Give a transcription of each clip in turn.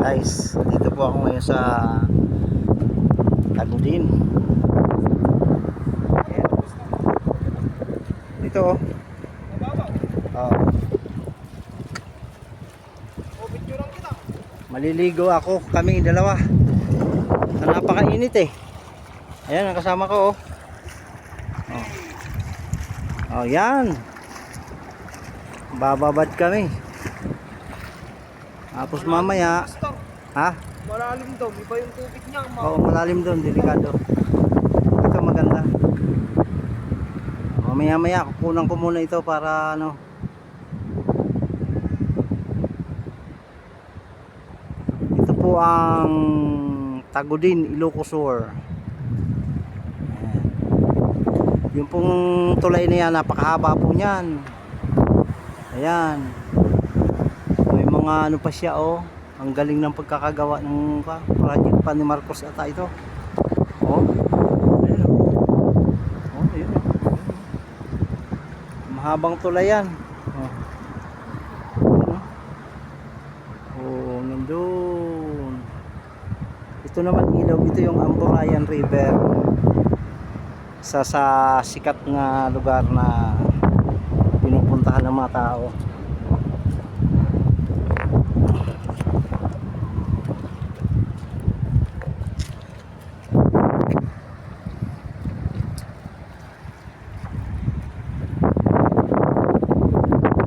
guys, dito po ako ngayon sa Tagudin. Dito oh. Maliligo ako, kaming dalawa. Napakainit eh. Ayan, ang kasama ko oh. Oh, yan. Bababad kami. Tapos mamaya, ha? Malalim daw, iba yung tubig niya. Oo, malalim doon, delikado. Ito maganda. Mamaya-maya, kukunan ko muna ito para ano. Ito po ang Tagudin, Ilocos Sur. Yung pong tulay na yan, napakahaba po niyan. Ayan. May mga ano pa siya oh. Ang galing ng pagkakagawa ng project pa ni Marcos ata ito. Oh. Ayan oh. Oh, ayan oh. Mahabang tulay yan. Oh. Ayan oh. Oh, nandun. Ito naman ilaw, ito yung Amburayan River. Sa sikat na lugar na pinupuntahan ng mga tao.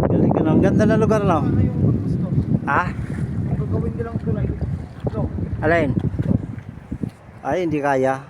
Galing ka, ang ganda na lugar no? Ha? Gagawin nilang tulay. Alin? Ay hindi kaya.